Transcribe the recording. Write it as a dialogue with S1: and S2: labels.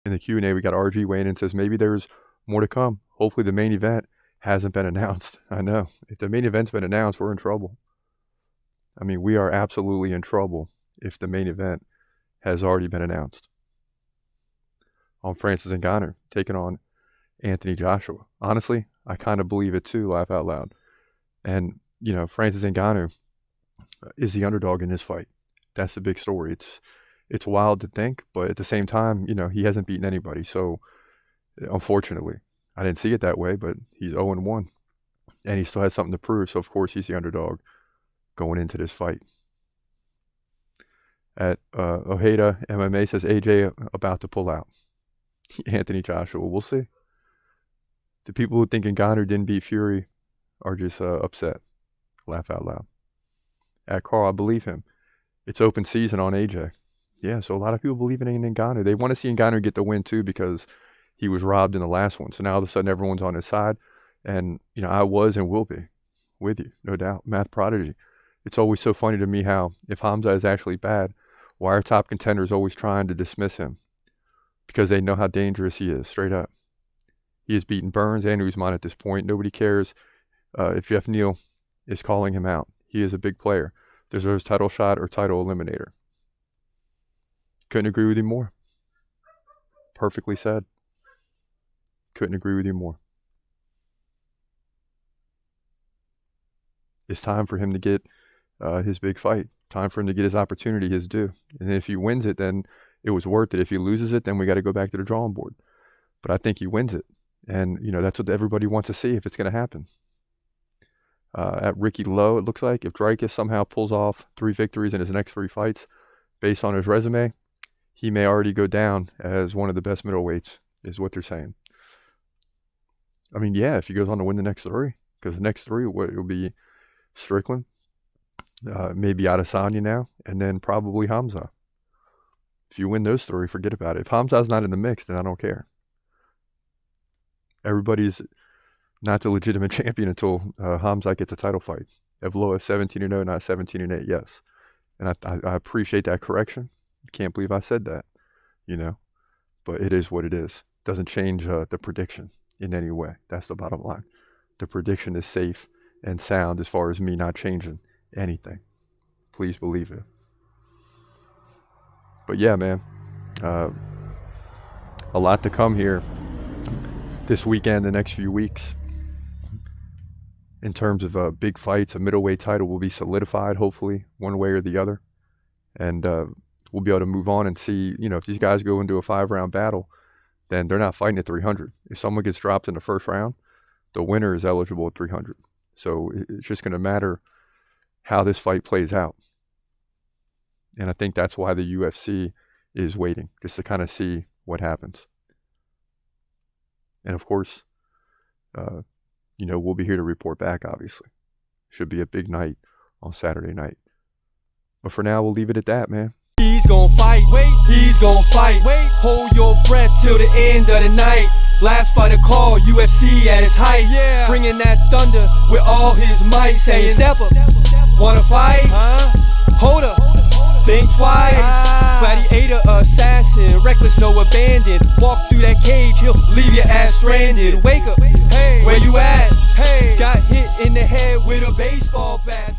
S1: In the Q&A, we got RG weighing in and says maybe there's more to come. Hopefully the main event hasn't been announced. I know. If the main event's been announced, we're in trouble. I mean, we are absolutely in trouble if the main event has already been announced. On Francis Ngannou taking on Anthony Joshua. Honestly, I kind of believe it too, laugh out loud. And, you know, Francis Ngannou is the underdog in this fight. That's the big story. It's wild to think, but at the same time, you know, he hasn't beaten anybody. So, unfortunately, I didn't see it that way, but he's 0-1. And he still has something to prove. So, of course, he's the underdog going into this fight. At Ojeda MMA says AJ about to pull out. Anthony Joshua, we'll see. The people who think Ngannou didn't beat Fury are just upset. Laugh out loud. At Carl, I believe him. It's open season on AJ. Yeah, so a lot of people believe in Ngannou. They want to see Ngannou get the win too because he was robbed in the last one. So now all of a sudden everyone's on his side. And, you know, I was and will be with you, no doubt. Math prodigy. It's always so funny to me how if Khamzat is actually bad, why are top contenders always trying to dismiss him? Because they know how dangerous he is, straight up. He has beaten Burns and Usman at this point. Nobody cares if Jeff Neal is calling him out. He is a big player. Deserves title shot or title eliminator. Couldn't agree with you more. Perfectly said. Couldn't agree with you more. It's time for him to get his big fight. Time for him to get his opportunity, his due. And if he wins it, then it was worth it. If he loses it, then we got to go back to the drawing board. But I think he wins it. And, you know, that's what everybody wants to see if it's going to happen. At Ricky Lowe, it looks like if Dricus somehow pulls off 3 victories in his next 3 fights, based on his resume, he may already go down as one of the best middleweights, is what they're saying. I mean, yeah, if he goes on to win the next 3, because the next 3 will be Strickland, maybe Adesanya now, and then probably Khamzat. If you win those 3, forget about it. If Khamzat's not in the mix, then I don't care. Everybody's not the legitimate champion until Khamzat gets a title fight. Evloa 17-0, not 17-8, yes. And I appreciate that correction. Can't believe I said that, you know. But it is what it is. Doesn't change the prediction in any way. That's the bottom line. The prediction is safe and sound as far as me not changing anything. Please believe it. But yeah, man, a lot to come here this weekend, the next few weeks. In terms of big fights, a middleweight title will be solidified, hopefully, one way or the other. And we'll be able to move on and see, you know, if these guys go into a 5-round battle, then they're not fighting at 300. If someone gets dropped in the first round, the winner is eligible at 300. So it's just going to matter how this fight plays out. And I think that's why the UFC is waiting, just to kind of see what happens. And of course, you know, we'll be here to report back, obviously. Should be a big night on Saturday night. But for now, we'll leave it at that, man.
S2: He's gonna fight, wait, he's gonna fight, wait. Hold your breath till the end of the night. Last fighter call, UFC at its height. Yeah. Bringing that thunder with all his might. Saying, step up, wanna fight? Hold up, think twice. Gladiator, assassin, reckless, no abandon. Walk through that cage, he'll leave your ass stranded. Wake up, hey, where you at? Hey, got hit in the head with a baseball bat.